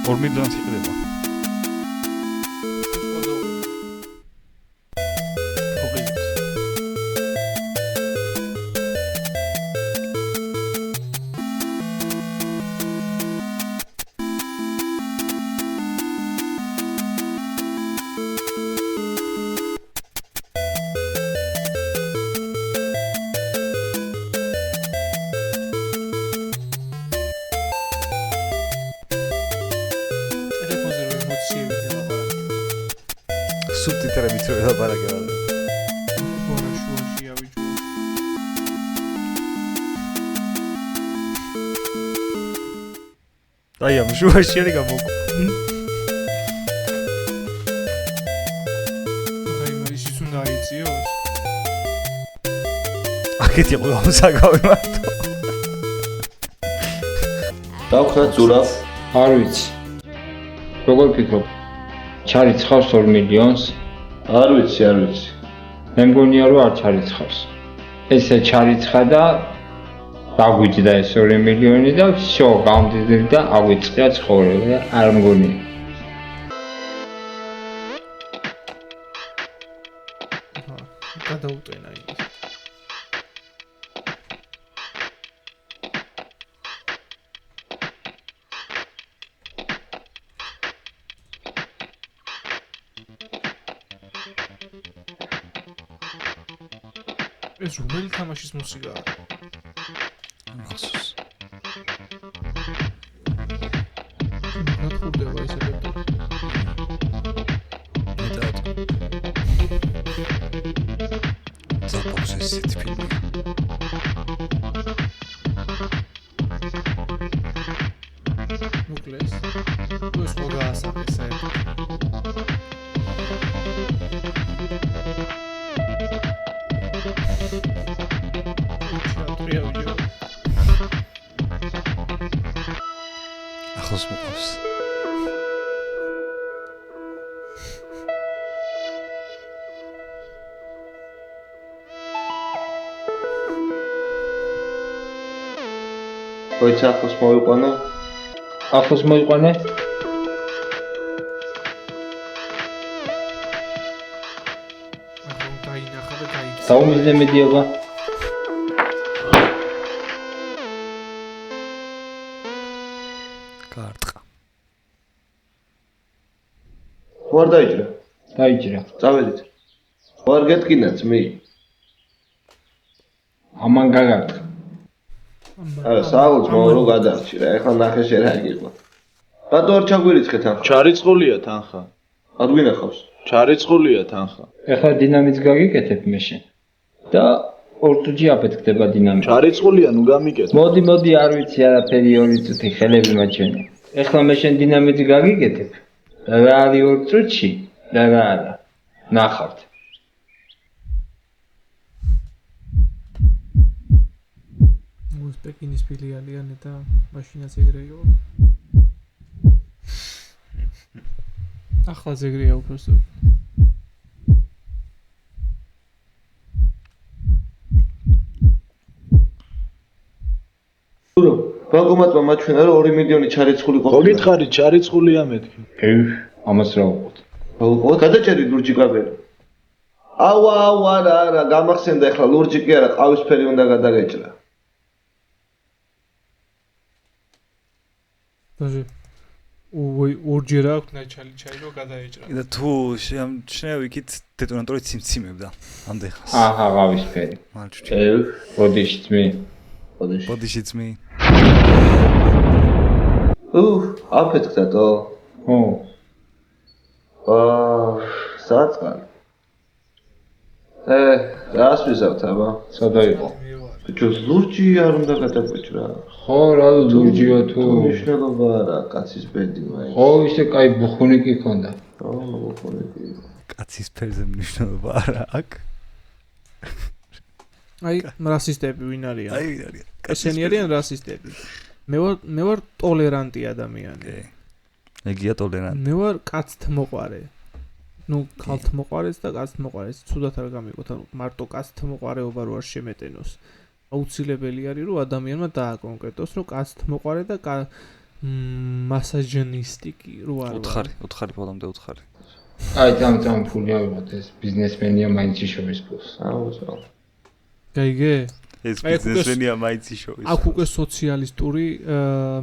ორ მილიონს იყდება. სუბტიტრებით რო ელაპარაკებოდი. ბორა შუაშია ბიჭო. აი ამ შუაში არის გამოგო. აი მაისიც უნდა აიწიოს. აქეთი ყო ამსაგავი მარტო. დავხსნათ ზურაბ. არ ვიცი. როგორ ფიქრობ? ჩარიცხავს 2 მილიონს? არ ვიცი. მე მგონია რომ არ ჩარიცხავს. ესე ჩარიცხა და დაგვიჯდა ეს 2 მილიონი და всё, გამდიდრდა და აგვიწყია ცხოვრება, არ მგონია. გადაუტვენა იმის. ეს რომელი თამაშის მუსიკაა? ახსოვს. გახურდება ეს ელექტრო. ზაპობს ესეთი ფილმი. მოკლეს. ეს ხო გაასახეს საერთოდ. ახოს მოყავს. ოიც ახლოს მოვიყვანო. ახლოს მოიყვანე? ახლა დაინახა და გაიქცა. საუმიზნე მედიობა. გაარტყა. ვარ დაიჭრა. დაიჭრა. წავედით. ვარ გეტკინაც მე. ამან გაგარტყა. არა, საუბრობ რო გადარჩი რა. ეხლა ნახე შე რა გიყვა. რატო არ ჩაგვირიცხეთ ახლა? ჩარიცხულია თანხა. არ გვინახავს. ჩარიცხულია თანხა. ეხლა დინამიტს გაგიკეთებ მე შენ. და 2 წუთი აფეთქდება დინამიტი. ჩარიცხულია, ნუ გამიკეთე. მოდი, არ ვიცი არაფერი 2 წუთი ხელები მაჩვენე. ეხლა მე შენ დინამიტი გაგიკეთებ. რა არის 2 წუთში? და რა არა. ნახავთ. პეკინის ფილიალიან და მაშინაც ეგრე იყო. ახლა ზეგრეა უბრალოდ. ბანკომატმა მაჩვენა რომ 2 მილიონი ჩარიცხული ყოფილა. მოგითხარი ჩარიცხულია მეთქი. ამას რა უყოთ. აუ, გადაჭერი ლურჯი კაბელი. არა, გამახსენდა ეხლა ლურჯი კი არა, ყავისფერი უნდა გადაგეჭრა. დაჟე ორჯერ აქვს ნაჩალი ჩაირო გადაეჭრა. და თუ შეამჩნია ვიქით დეტონატორი ციმციმებდა ამდე ხას. აჰა, ყავისფერი. მალჩუჩი. ბოდიშიც მე. ბოდიშიც მე. აფეთქდა თო. ხო. საწყარ. რას ვიზავთ აბა? სადა იყო? ბიჭო, ლურჯი არ უნდა გადაგვეჭრა. ხო, რა ლურჯია თუ? მნიშვნელობა არა, კაცის ბედი მაინც. ხო, ისე კაი ბუხუნიკი ქონდა. ბუხუნიკი. კაცის ფერზე მნიშვნელობა არა აქვს. აი, რასისტები ვინ არიან? აი, ვინ არიან? ესენი არიან რასისტები. მე ვარ ტოლერანტი ადამიანი. ეგია ტოლერანტი. მე ვარ კაცთმოყვარე. ნუ ქალთმოყვარეს და კაცთმოყვარეს ცუდად არ გამიგოთ, ანუ მარტო კაცთმოყვარეობა რო არ შემეტენოს. აუცილებელი არის რომ ადამიანმა დააკონკრეტოს რომ კაცთმოყვარე და მასაჟნისტი რო არ ვარ. 4 ბოლომდე 4. აი, там ფული ავიღოთ ეს ბიზნესმენია მაინც იშოვის ფულს. აუზო. გაიგე? ეს ბიზნესმენია მაინც იშოვის. აქ უკვე სოციალისტური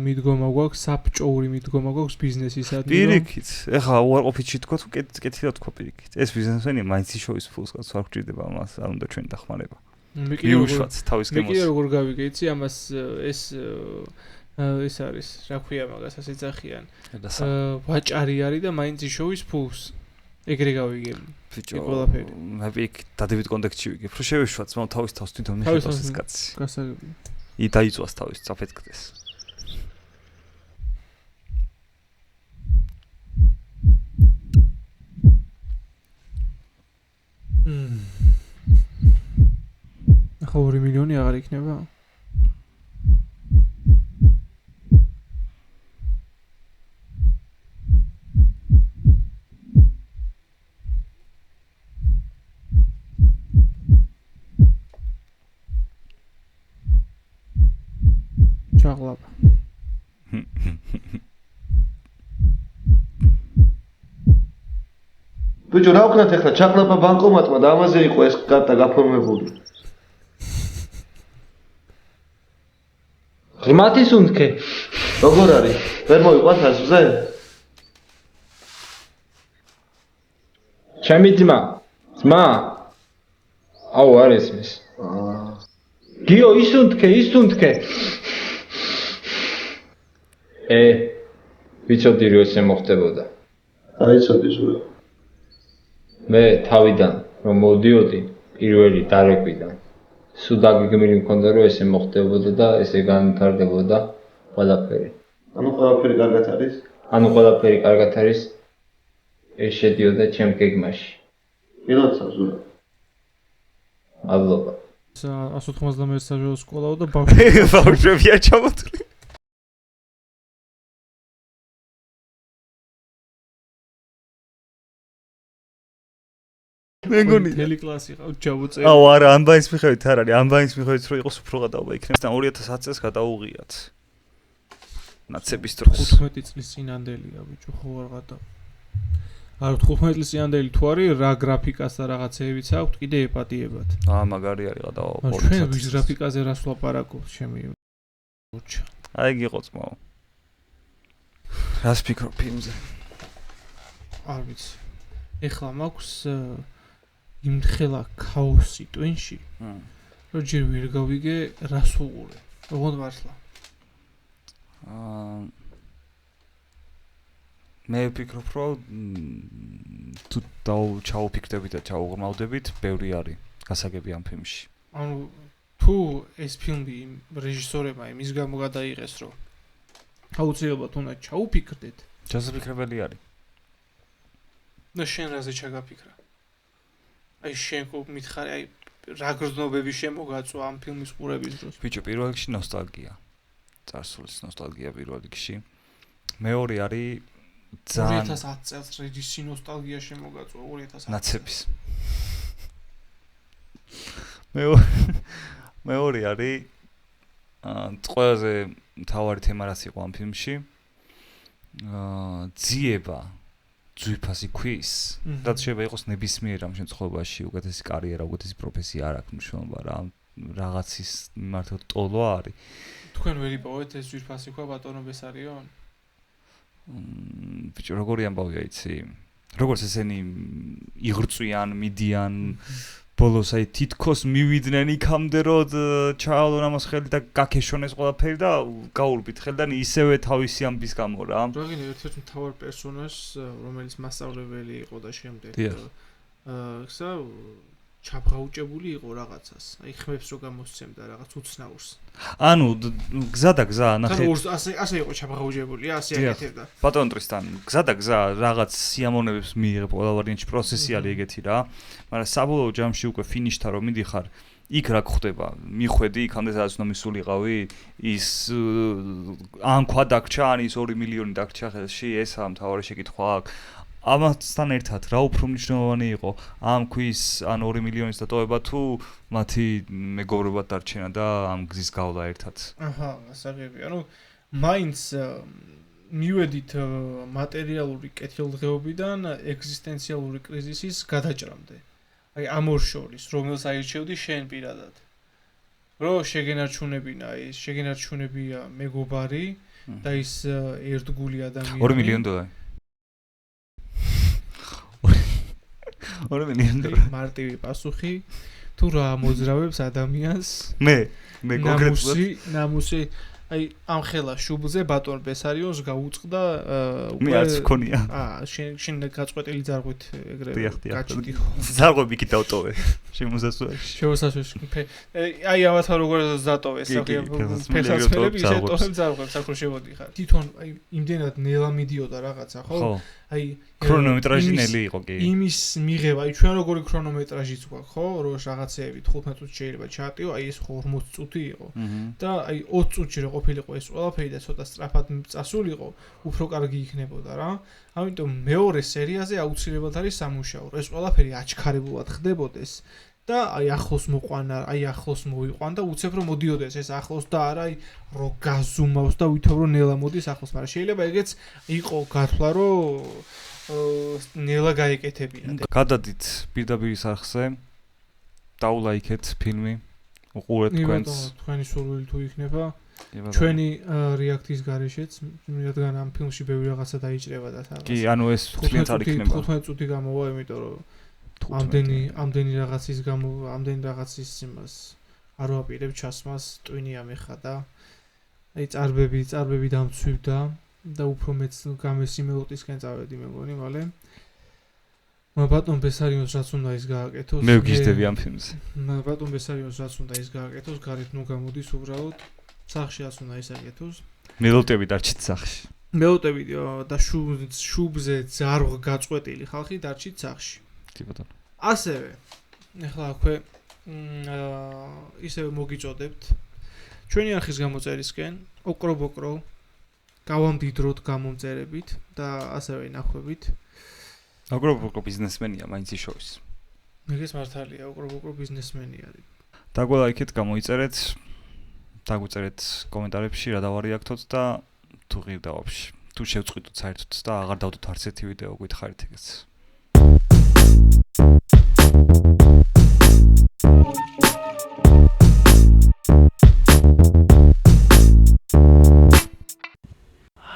მიდგომა გვაქვს, საბჭოური მიდგომა გვაქვს ბიზნესისადმი. პირიქით, ეხლა უარყოფითში თქვათ, კეთილად თქვა პირიქით. ეს ბიზნესმენია მაინც იშოვის ფულს, კაც არ გვჭირდება ამას, არ უნდა ჩვენი დახმარება. მიუშვათ თავის გემოს. მე კიდე როგორ გავიგე, იცი ამას ეს არის, რა ქვია მაგას, ასე ძახიან. ვაჭარი არის და მაინც იშოვის ფულს. ეგრე გავიგებ. ბიჭო, ყველაფერი. მე იქ დადებით კონტექსტში ვიგებ, რომ შევეშვათ, მაგრამ თავის თავს თვითონ თავის მიხებას თავს ეს კაცი. გასაგებია. დაიწვას თავის წაფეთქდეს. ახლა 2 მილიონი აღარ იქნება? ჩაღლაბ. ბიჭო, რა ვქნათ ახლა ჩაყლაპა ბანკომატმა და ამაზე იყო ეს კარტა გაფორმებული. ღმათის უნდქე. როგორ არის? ვერ მოიყვანთ აზრზე? ჩემი ძმა. აუ არ ესმის. გიო ისუნთქე. ვიცოდი რომ ესე მოხდებოდა. აიცოდი ზურა. მე თავიდან რომ მოდიოდი პირველი დარეკვიდან სულ დაგეგმილი მქონდა რომ ესე მოხდებოდა და ესე განვითარდებოდა ყველაფერი. ანუ ყველაფერი კარგად არის? ყველაფერი კარგად არის. ეს შედიოდა ჩემ გეგმაში. მილოცა ზურა. მადლობა. 191 საჯარო სკოლაო და ბავშვებია ჩამოთვლი. მე მგონი მთელი კლასი ყავ ჩავუწერი. აუ არა, ამბანის მიხედვით არ არის, ამბანის მიხედვით რომ იყოს უფრო გადაობა იქნებს და 2010 წელს გადაუღიათ. ნაცების დროს 15 წლის წინანდელია ბიჭო, ხო არ გადა. არა 15 წლის წინანდელი თუ არის, რა გრაფიკას და რაღაცეებიც აქვს, კიდე ეპატიებად. მაგარი არის გადაობა. ჩვენ ვის გრაფიკაზე რას ვლაპარაკობთ, ჩემი ბოჭა. აი გიყო ძმაო. რას ფიქრობ ფილმზე? არ ვიცი. ეხლა მაქვს იმთხელა ქაოსი ტვინში. რომ ჯერ ვერ გავიგე რას უყურე. ოღონდ მართლა. მე ვფიქრობ, რომ თუ ჩაუფიქრდებით და ჩაუღრმავდებით, ბევრი არის გასაგები ამ ფილმში. ანუ თუ ეს ფილმი რეჟისორებმა იმის გამო გადაიღეს, რომ აუცილებლად უნდა ჩაუფიქრდეთ, ჩასაფიქრებელი არის. და შენ რაზე ჩაგაფიქრა? აი შენ მითხარი, აი რა გრძნობები შემოგაწვა ამ ფილმის ყურების დროს? ბიჭო, პირველ რიგში ნოსტალგია. წარსულის ნოსტალგია პირველ რიგში. მეორე არის 2010 წელს რეჟისი ნოსტალგია შემოგაწვა 2010 ნაცების. მეორე არის ყველაზე მთავარი თემა რაც იყო ამ ფილმში. ძიება ძვირფასი ქვის, რაც შეიძლება იყოს ნებისმიერ ამ შემთხვევაში, უკეთესი კარიერა, უკეთესი პროფესია არ აქვს მნიშვნელობა რა, რაღაცის მართლა ტოლვა არის. თქვენ ვერ იპოვეთ ეს ძვირფასი ქვა ბატონო ბესარიონ? ბიჭო, როგორი ამბავია იცი? როგორც ესენი იღრწვიან, მიდიან, ბოლოს აი თითქოს მივიდნენ იქამდე, რომ ჩაალონ ამას ხელი და გაქეშონეს ყველაფერი და გაურბით ხელიდან ისევე თავისი ამბის გამო რა. რაგინე ერთ-ერთ მთავარ პერსონაჟს, რომელიც მასწავლებელი იყო და შემდეგ ხსა ჩაფღაუჭებული იყო რაღაცას. აი ხმებს რო გამოსცემდა რაღაც უცნაურს. ანუ გზა და გზა, ნახე. ასე იყო ჩაფღაუჭებული, ასე აკეთებდა. ბატონ ტრისთან, გზა და გზა რაღაც სიამოვნებებს მიიღებ ყველა ვარიანტში, პროცესი არის ეგეთი რა. მაგრამ საბოლოო ჯამში უკვე ფინიშთან რომ მიდიხარ, იქ რა გხდება? მიხვედი იქამდე სადაც უნდა მისულიყავი, ის ან ქვა დაგჭა, ან ის 2 მილიონი დაგჭა ხელში, ესაა მთავარი შეკითხვა. ამასთან ერთად რა უფრო მნიშვნელოვანი იყო ამ ქვის ან 2 მილიონის დატოვება თუ მათი მეგობრობა დარჩენა და ამ გზის გავლა ერთად? აჰა, გასაგები. ანუ მაინც მივედით მატერიალური კეთილდღეობიდან ეგზისტენციალური კრიზისის გადაჭრამდე. აი ამ ორ შორის, რომელს აირჩევდი შენ პირადად. რომ შეგენარჩუნებია მეგობარი და ის ერთგული ადამიანი. 2 მილიონი დოლარი. 2 მილიონი დოლარი. მარტივი პასუხი. თუ რა მოძრავებს ადამიანს? მე კონკრეტულად ნამუსი აი ამ ხელა შუბლზე ბატონ ბესარიონს გაუწყდა მე არც მქონია. შენ გაწყვეტილი ძარღვით ეგრე დიახ. გაჩდი. ზარღვები კი დავტოვე შემოსასვლელში. შემოსასვლელში. აი ამათ როგორ ზატოვე ფეხსაცმელები ისე ტოვებ ძარღვებს აქ რო შევოდიხარ. თვითონ აი იმდენად ნელა მიდიოდა რაღაცა, ხო? აი ქრონომეტრაჟი ნელი იყო კი. იმის მიღება, აი ჩვენ როგორი ქრონომეტრაჟიც გვაქვს, ხო? რომ რაღაცეები 15 წუთი შეიძლება ჩაატიო, აი ეს ხო 40 წუთი იყო. და აი 20 წუთში რო ყოფილიყო ეს ყველაფერი და ცოტა სწრაფად წასულიყო, უფრო კარგი იქნებოდა რა. ამიტომ მეორე სერიაზე აუცილებლად არის სამუშაო. ეს ყველაფერი აჩქარებულად ხდებოდეს და აი ახლოს მოყვანა, აი ახლოს მოიყვან და უცებ რომ მოდიოდეს ეს ახლოს და არა აი რო გაზუმავს და ვითომ რომ ნელა მოდის ახლოს, მაგრამ შეიძლება ეგეც იყო გათვლა რომ ნელა გაეკეთებინა. გადადით პირდაპირ არხზე. დაულაიქეთ ფილმი. უყურეთ თქვენს. თქვენი სურვილი თუ იქნება. ჩვენი რეაქციის გარეშეც, რადგან ამ ფილმში ბევრი რაღაცა დაიჭრება და თან. კი, ანუ ეს თლიანად არ იქნება. 15 წუთი გამოვა, იმიტომ რომ ამდენი რაღაცის იმას არ ვაპირებ ჩასმას, ტვინია მეხადა. აი წარბები დამცვივდა და უფრო მეც გამესიმელოტისკენ წავედი მეგონი, მალე. ბატონ ბესარიონს რაც უნდა ის გააკეთოს. მე ვგიჟდები ამ ფილმზე. ბატონ ბესარიონს რაც უნდა ის გააკეთოს, გარეთ ნუ გამოდის უბრალოდ. სახში რაც უნდა ის აკეთოს. მელოტები დარჩით სახში. მელოტები და შუბზე ძარღვ გაწყვეტილი ხალხი დარჩით სახში. კი ბატონო. ასევე ეხლა აქვე ისევ მოგიწოდებთ ჩვენი არხის გამოწერისკენ ოკრობოკრო გავამდიდროთ გამომწერებით და ასევე ნახვებით. ოკრობოკრო ბიზნესმენია მაინც შოვის. მეგეს მართალია ოკრობოკრო ბიზნესმენი არის. დაგულაიქეთ, გამოიწერეთ, დაგვიწერეთ კომენტარებში რა დავარიაქტოთ და თუ ღირდა ვაფშე. თუ შევწყვიტოთ საერთოდ და აღარ დავდოთ არც ერთი ვიდეო გითხარით ეგეც.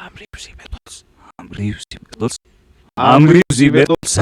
Amriusi Beatles. Amriusi Beatles.